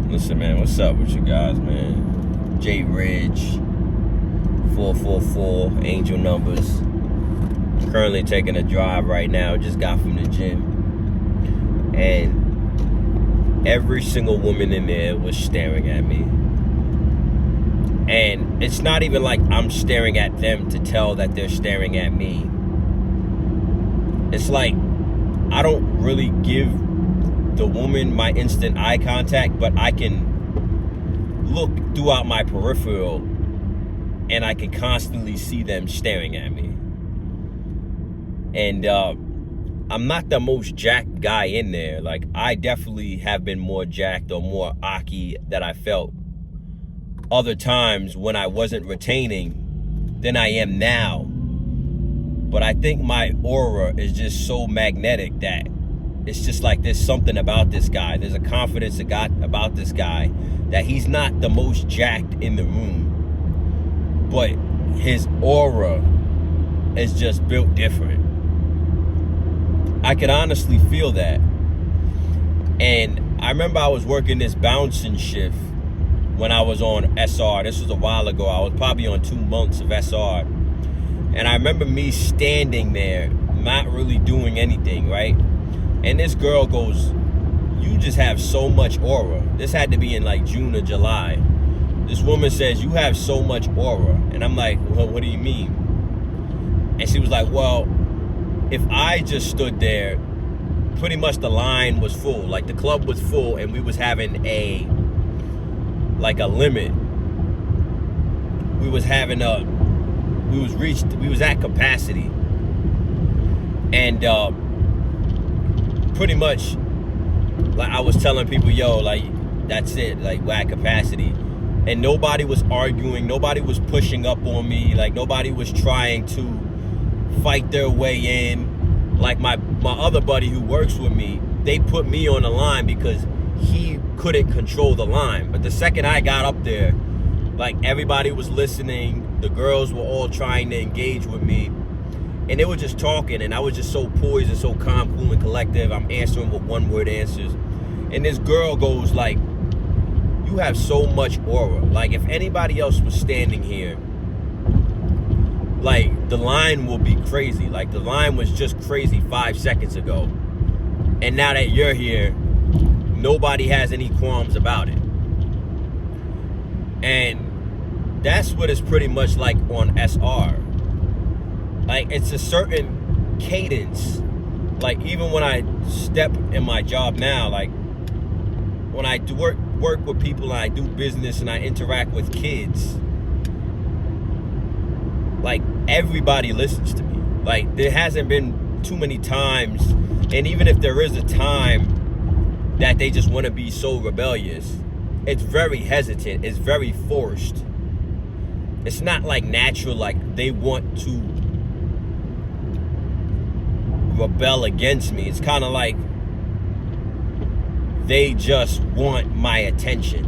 Listen, man, what's up with you guys, man? J Ridge, 444, Angel Numbers. Currently taking a drive right now, just got from the gym. And every single woman in there was staring at me. And it's not even like I'm staring at them to tell that they're staring at me. It's like I don't really give the woman my instant eye contact, but I can look throughout my peripheral and I can constantly see them staring at me. And I'm not the most jacked guy in there. Like, I definitely have been more jacked or more aki that I felt other times when I wasn't retaining than I am now. But I think my aura is just so magnetic that it's just like there's something about this guy. There's a confidence about this guy that he's not the most jacked in the room, but his aura is just built different. I could honestly feel that. And I remember I was working this bouncing shift when I was on SR. This was a while ago. I was probably on 2 months of SR. And I remember me standing there, not really doing anything, right? And this girl goes, "You just have so much aura." This had to be in like June or July. This woman says, "You have so much aura." And I'm like, "Well, what do you mean?" And she was like, "Well, if I just stood there, pretty much the line was full. Like the club was full and we was having a limit. We was at capacity. And pretty much, like I was telling people, yo, like, that's it, like, we're at capacity. And nobody was arguing, nobody was pushing up on me, like, nobody was trying to fight their way in. Like, my other buddy who works with me, they put me on the line because he couldn't control the line. But the second I got up there, like, everybody was listening, the girls were all trying to engage with me. And they were just talking, and I was just so poised and so calm, cool, and collective. I'm answering with one-word answers. And this girl goes like, "You have so much aura. Like, if anybody else was standing here, like, the line will be crazy. Like, the line was just crazy 5 seconds ago. And now that you're here, nobody has any qualms about it." And that's what it's pretty much like on SR. Like, it's a certain cadence. Like, even when I step in my job now, like, when I do work with people and I do business and I interact with kids, like, everybody listens to me. Like, there hasn't been too many times, and even if there is a time that they just want to be so rebellious, it's very hesitant, it's very forced. It's not like natural, like they want to rebel against me. It's kind of like they just want my attention,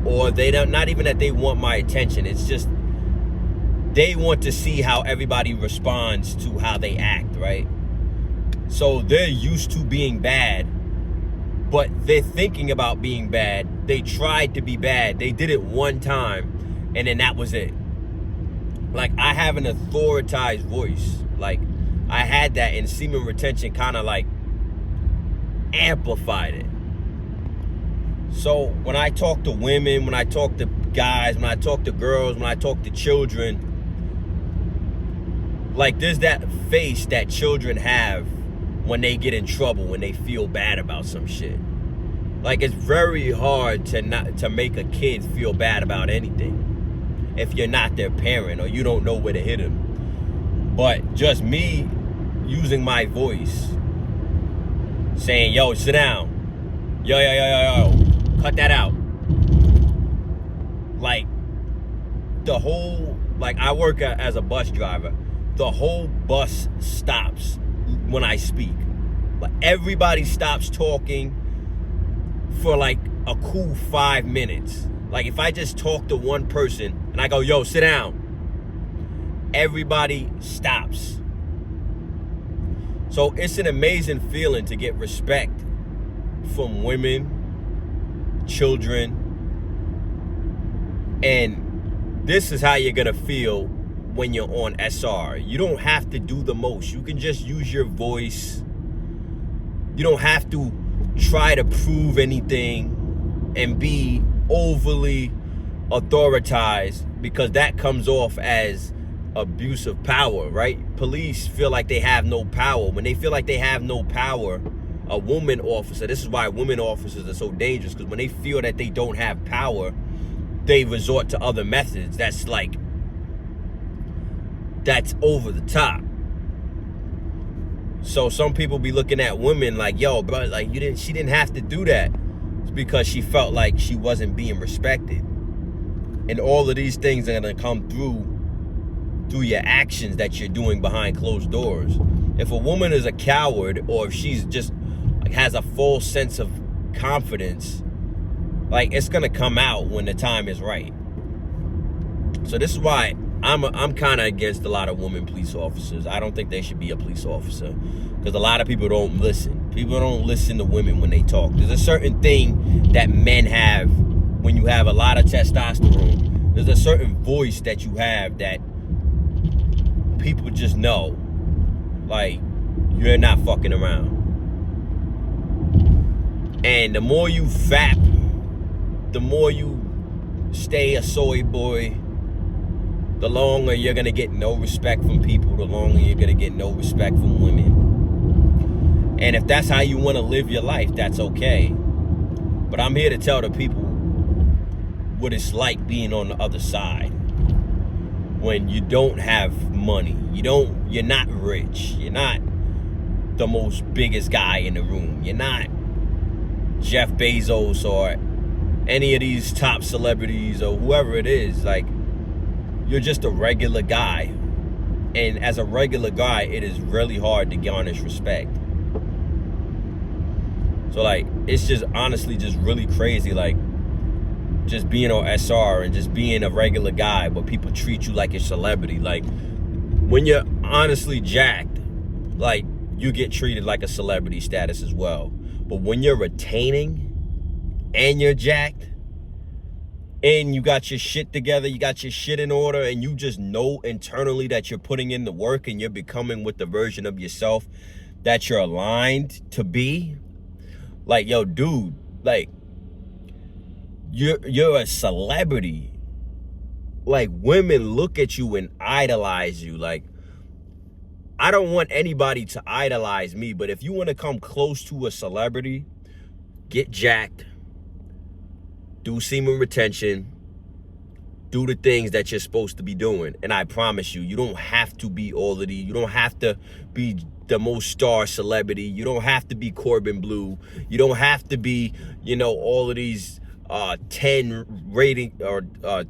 or they don't, not even that they want my attention, it's just they want to see how everybody responds to how they act, right? So they're used to being bad, but they're thinking about being bad. They tried to be bad, they did it one time, and then that was it. Like, I have an authoritative voice. Like, I had that, and semen retention kind of like amplified it. So when I talk to women, when I talk to guys, when I talk to girls, when I talk to children, like, there's that face that children have when they get in trouble, when they feel bad about some shit. Like, it's very hard to make a kid feel bad about anything if you're not their parent or you don't know where to hit them. But just me using my voice, saying, "Yo, sit down. Yo, cut that out." Like, the whole, like, I work as a bus driver. The whole bus stops when I speak. Like, everybody stops talking for like a cool 5 minutes. Like, if I just talk to one person and I go, "Yo, sit down," everybody stops. So it's an amazing feeling to get respect from women, children. And this is how you're going to feel when you're on SR. You don't have to do the most. You can just use your voice. You don't have to try to prove anything and be overly authoritized, because that comes off as abuse of power, right? Police feel like they have no power. When they feel like they have no power, a woman officer, this is why women officers are so dangerous, because when they feel that they don't have power, they resort to other methods. That's over the top. So some people be looking at women like, yo, bro, like she didn't have to do that. It's because she felt like she wasn't being respected. And all of these things are gonna come through your actions that you're doing behind closed doors. If a woman is a coward, or if she's just has a false sense of confidence, like, it's gonna come out when the time is right. So this is why I'm kind of against a lot of women police officers. I don't think they should be a police officer, because a lot of people don't listen. People don't listen to women when they talk. There's a certain thing that men have when you have a lot of testosterone. There's a certain voice that you have that people just know, like, you're not fucking around. And the more you fap, the more you stay a soy boy, the longer you're gonna get no respect from people, the longer you're gonna get no respect from women. And if that's how you wanna live your life, that's okay. But I'm here to tell the people what it's like being on the other side. When you don't have money, you're not rich, you're not the most biggest guy in the room, you're not Jeff Bezos or any of these top celebrities or whoever it is. Like, you're just a regular guy. And as a regular guy, it is really hard to garnish respect. So, like, it's just honestly just really crazy, like, just being on SR and just being a regular guy, but people treat you like a celebrity. Like, when you're honestly jacked, like, you get treated like a celebrity status as well. But when you're retaining and you're jacked and you got your shit together, you got your shit in order, and you just know internally that you're putting in the work and you're becoming with the version of yourself that you're aligned to be, like, yo, dude, like, you're a celebrity. Like, women look at you and idolize you. Like, I don't want anybody to idolize me, but if you want to come close to a celebrity, get jacked, do semen retention, do the things that you're supposed to be doing. And I promise you, you don't have to be all of these. You don't have to be the most star celebrity. You don't have to be Corbin Blue. You don't have to be, all of these 10 rating or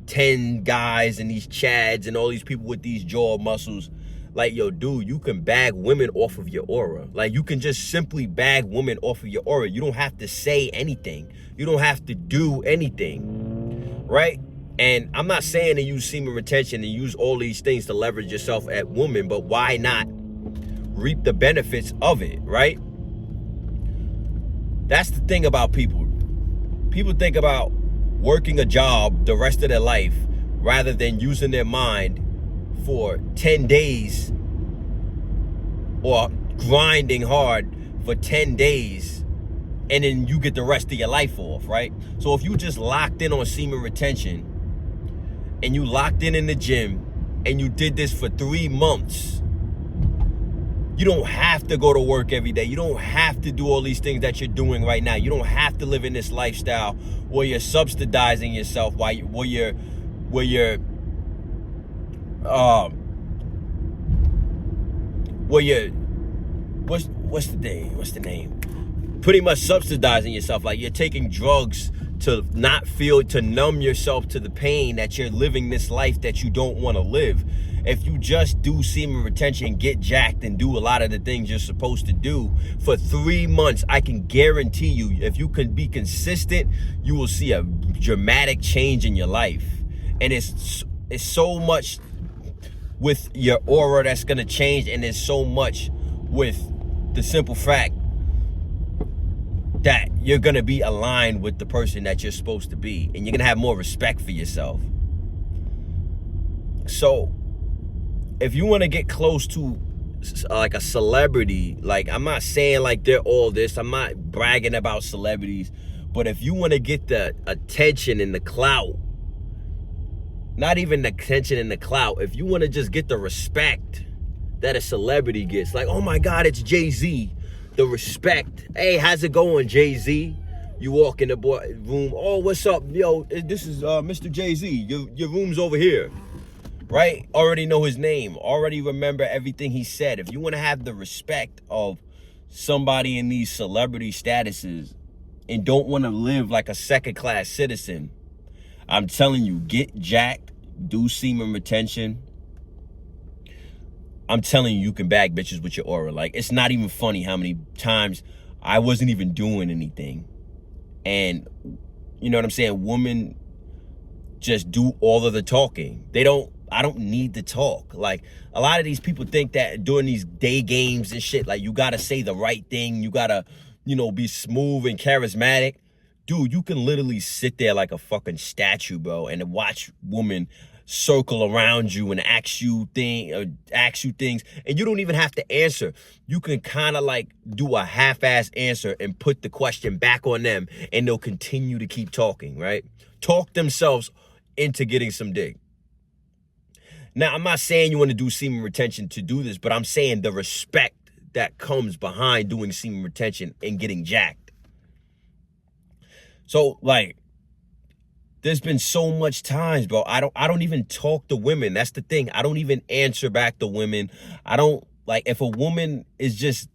10 guys and these chads and all these people with these jaw muscles. Like, yo, dude, you can bag women off of your aura. Like, you can just simply bag women off of your aura. You don't have to say anything. You don't have to do anything, right? And I'm not saying to use semen retention and use all these things to leverage yourself at women, but why not reap the benefits of it, right? That's the thing about people. People think about working a job the rest of their life rather than using their mind for 10 days or grinding hard for 10 days, and then you get the rest of your life off, right? So if you just locked in on semen retention and you locked in the gym and you did this for 3 months, you don't have to go to work every day. You don't have to do all these things that you're doing right now. You don't have to live in this lifestyle where you're subsidizing yourself, where you're what's the name? Pretty much subsidizing yourself. Like, you're taking drugs to numb yourself to the pain that you're living this life that you don't want to live. If you just do semen retention, get jacked, and do a lot of the things you're supposed to do for 3 months, I can guarantee you, if you can be consistent, you will see a dramatic change in your life. And it's so much with your aura that's going to change, and there's so much with the simple fact that you're going to be aligned with the person that you're supposed to be, and you're going to have more respect for yourself. So if you want to get close to like a celebrity, like, I'm not saying like they're all this, I'm not bragging about celebrities, but if you want to get the attention and the clout, not even the attention and the clout, if you want to just get the respect that a celebrity gets, like, oh my God, it's Jay-Z, the respect. Hey, how's it going, Jay-Z? You walk in the room, oh, what's up? Yo, this is Mr. Jay-Z. Your room's over here, right? Already know his name, already remember everything he said. If you want to have the respect of somebody in these celebrity statuses and don't want to live like a second-class citizen, I'm telling you, get jacked, do semen retention. I'm telling you, you can bag bitches with your aura. Like, it's not even funny how many times I wasn't even doing anything, and you know what I'm saying, women just do all of the talking. I don't need to talk. Like, a lot of these people think that during these day games and shit, like, you gotta say the right thing, you gotta, be smooth and charismatic. Dude, you can literally sit there like a fucking statue, bro, and watch women circle around you and ask you things, and you don't even have to answer. You can kind of like do a half-ass answer and put the question back on them, and they'll continue to keep talking, right? Talk themselves into getting some dick. Now, I'm not saying you want to do semen retention to do this, but I'm saying the respect that comes behind doing semen retention and getting jacked. So, like, there's been so much times, bro, I don't even talk to women. That's the thing. I don't even answer back to women. I don't, like, if a woman is just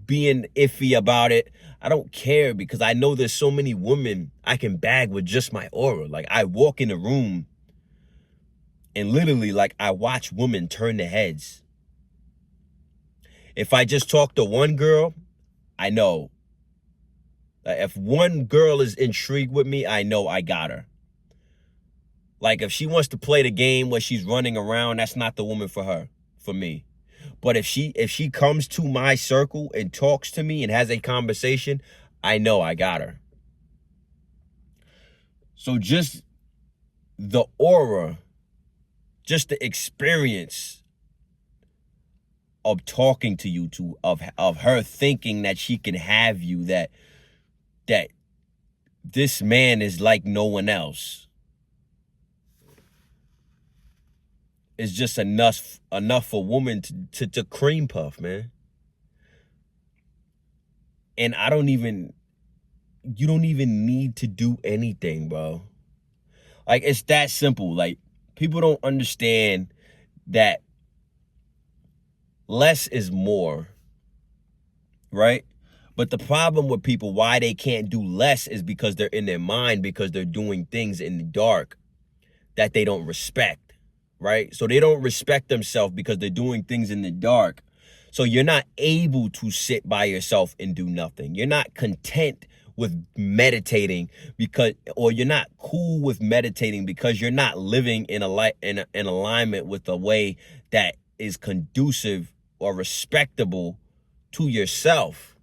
being iffy about it, I don't care, because I know there's so many women I can bag with just my aura. Like, I walk in a room and literally, like, I watch women turn their heads. If I just talk to one girl, I know. If one girl is intrigued with me, I know I got her. Like, if she wants to play the game where she's running around, that's not the woman for her, for me. But if she comes to my circle and talks to me and has a conversation, I know I got her. So just the aura, just the experience of talking to you, of her thinking that she can have you, that this man is like no one else, is just enough for women to cream puff, man. And you don't even need to do anything, bro. Like, it's that simple. Like, people don't understand that less is more, right? But the problem with people, why they can't do less, is because they're in their mind, because they're doing things in the dark that they don't respect, right? So they don't respect themselves because they're doing things in the dark. So you're not able to sit by yourself and do nothing. You're not content with meditating or you're not cool with meditating because you're not living in alignment with a way that is conducive or respectable to yourself.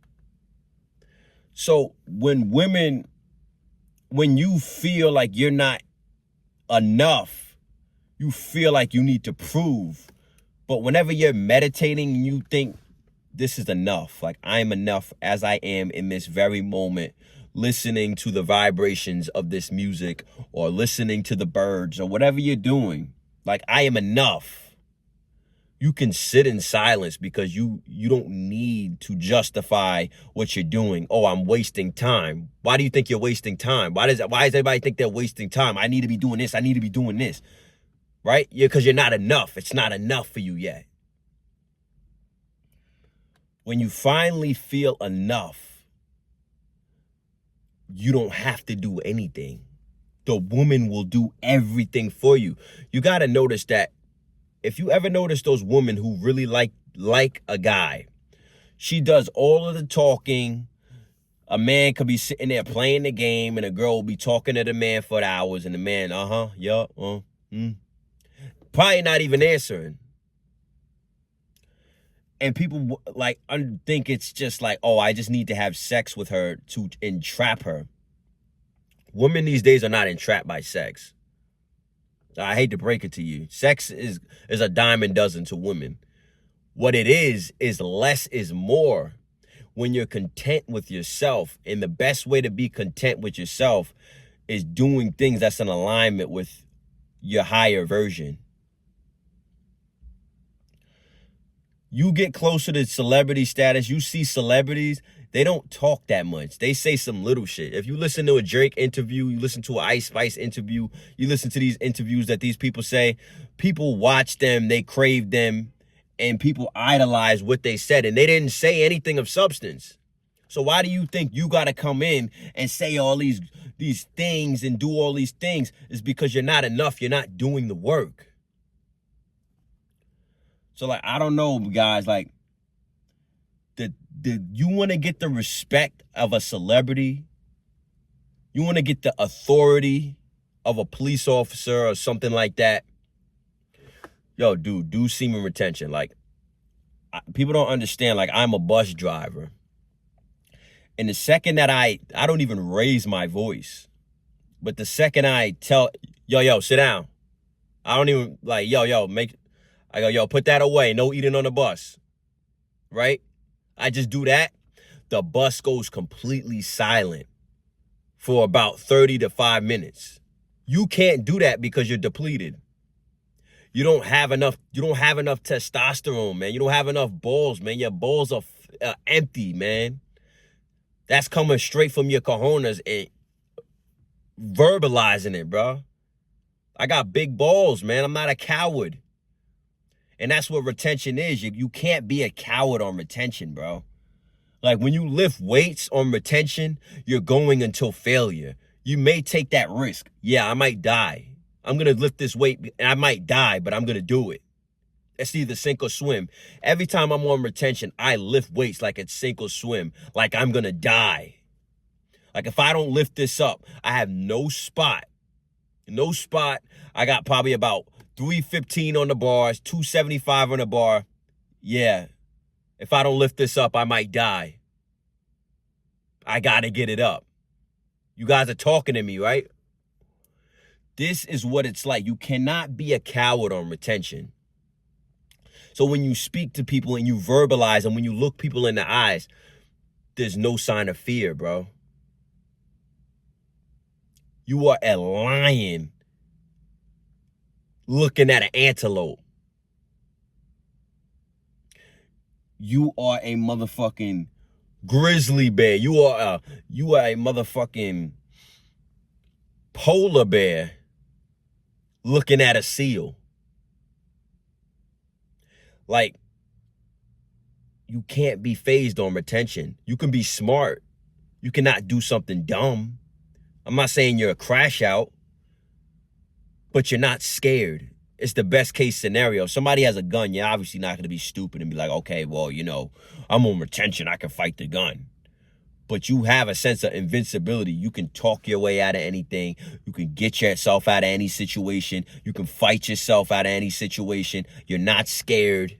So when you feel like you're not enough, you feel like you need to prove. But whenever you're meditating, you think, this is enough. Like, I am enough as I am in this very moment, listening to the vibrations of this music or listening to the birds or whatever you're doing. Like, I am enough. You can sit in silence because you don't need to justify what you're doing. Oh, I'm wasting time. Why do you think you're wasting time? Why does everybody think they're wasting time? I need to be doing this. I need to be doing this. Right? Because you're not enough. It's not enough for you yet. When you finally feel enough, you don't have to do anything. The woman will do everything for you. You got to notice that. If you ever notice those women who really like a guy, she does all of the talking. A man could be sitting there playing the game, and a girl will be talking to the man for hours, and the man, probably not even answering. And people like think it's just like, oh, I just need to have sex with her to entrap her. Women these days are not entrapped by sex. I hate to break it to you. Sex is a dime a dozen to women. What it is less is more. When you're content with yourself, and the best way to be content with yourself is doing things that's in alignment with your higher version. You get closer to celebrity status, you see celebrities, they don't talk that much. They say some little shit. If you listen to a Drake interview, you listen to an Ice Spice interview, you listen to these interviews that these people say, people watch them, they crave them, and people idolize what they said, and they didn't say anything of substance. So why do you think you got to come in and say all these things and do all these things? Is because you're not enough. You're not doing the work. So, like, I don't know, guys, like, you want to get the respect of a celebrity? You want to get the authority of a police officer or something like that? Yo, dude, do semen retention. Like, people don't understand, like, I'm a bus driver. And the second that I don't even raise my voice, but the second I tell, yo, sit down. I don't even, like, I go, yo, put that away. No eating on the bus. Right? I just do that. The bus goes completely silent for about 30 to 5 minutes. You can't do that because you're depleted. You don't have enough testosterone, man. You don't have enough balls, man. Your balls are empty, man. That's coming straight from your cojones and verbalizing it, bro. I got big balls, man. I'm not a coward. And that's what retention is. You can't be a coward on retention, bro. Like, when you lift weights on retention, you're going until failure. You may take that risk. Yeah, I might die. I'm going to lift this weight and I might die, but I'm going to do it. It's either sink or swim. Every time I'm on retention, I lift weights like it's sink or swim, like I'm going to die. Like, if I don't lift this up, I have no spot. No spot. I got probably about 315 on the bars, 275 on the bar. Yeah. If I don't lift this up, I might die. I got to get it up. You guys are talking to me, right? This is what it's like. You cannot be a coward on retention. So when you speak to people and you verbalize and when you look people in the eyes, there's no sign of fear, bro. You are a lion looking at an antelope. You are a motherfucking grizzly bear. You are a motherfucking polar bear looking at a seal. Like, you can't be phased on retention. You can be smart. You cannot do something dumb. I'm not saying you're a crash out, but you're not scared. It's the best case scenario. If somebody has a gun, you're obviously not going to be stupid and be like, okay, well, I'm on retention. I can fight the gun. But you have a sense of invincibility. You can talk your way out of anything. You can get yourself out of any situation. You can fight yourself out of any situation. You're not scared.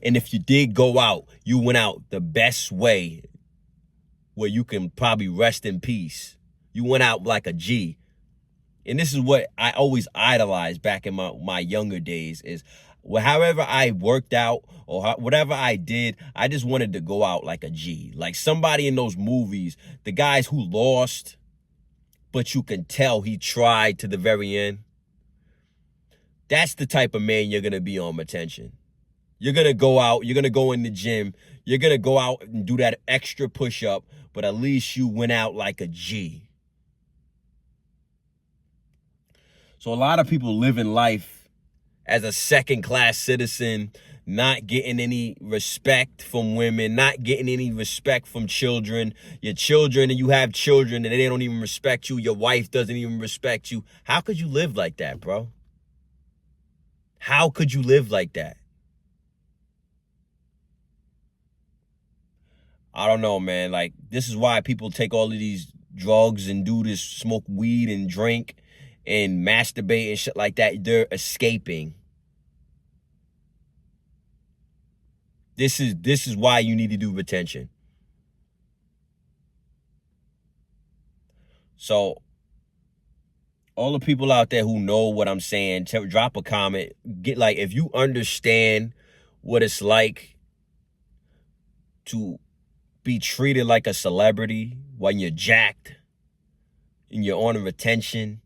And if you did go out, you went out the best way where you can probably rest in peace. You went out like a G. And this is what I always idolized back in my younger days is, however I worked out or whatever I did, I just wanted to go out like a G. Like somebody in those movies, the guys who lost, but you can tell he tried to the very end. That's the type of man you're going to be on retention. You're going to go out, you're going to go in the gym, you're going to go out and do that extra push-up, but at least you went out like a G. So a lot of people live in life as a second-class citizen, not getting any respect from women, not getting any respect from children. Your children, and you have children, and they don't even respect you. Your wife doesn't even respect you. How could you live like that, bro? How could you live like that? I don't know, man. Like, this is why people take all of these drugs and do this, smoke weed and drink and masturbate and shit like that. They're escaping. This is why you need to do retention. So all the people out there who know what I'm saying, drop a comment. Get like, if you understand what it's like to be treated like a celebrity when you're jacked and you're on a retention,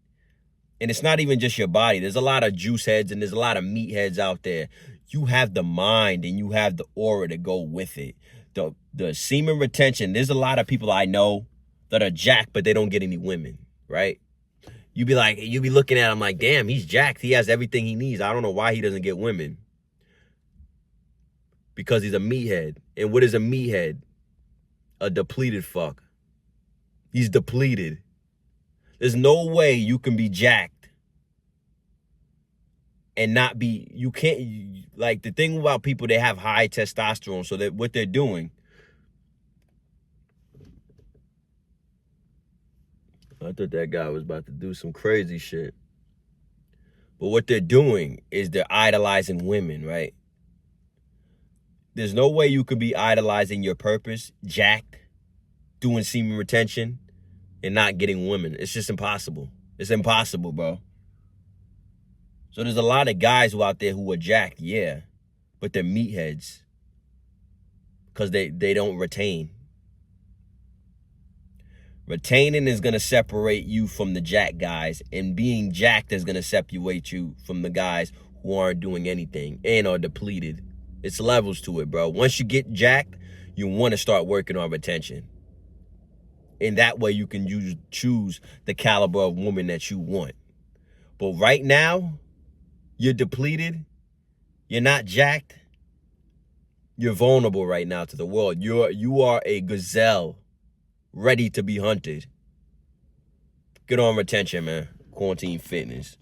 and it's not even just your body. There's a lot of juice heads and there's a lot of meatheads out there. You have the mind and you have the aura to go with it. The semen retention, there's a lot of people I know that are jacked, but they don't get any women, right? You be looking at him like, damn, he's jacked. He has everything he needs. I don't know why he doesn't get women. Because he's a meathead. And what is a meathead? A depleted fuck. He's depleted. There's no way you can be jacked and not be, you can't, like, the thing about people, they have high testosterone, so that what they're doing, I thought that guy was about to do some crazy shit. But what they're doing is they're idolizing women, right? There's no way you could be idolizing your purpose, jacked, doing semen retention, and not getting women. It's just impossible. It's impossible, bro. So there's a lot of guys who out there who are jacked, yeah, but they're meatheads because they don't retain. Retaining is going to separate you from the jack guys, and being jacked is going to separate you from the guys who aren't doing anything and are depleted. It's levels to it, bro. Once you get jacked, you want to start working on retention. And that way you can choose the caliber of woman that you want. But right now, you're depleted. You're not jacked. You're vulnerable right now to the world. You are a gazelle ready to be hunted. Get on retention, man. Quarantine fitness.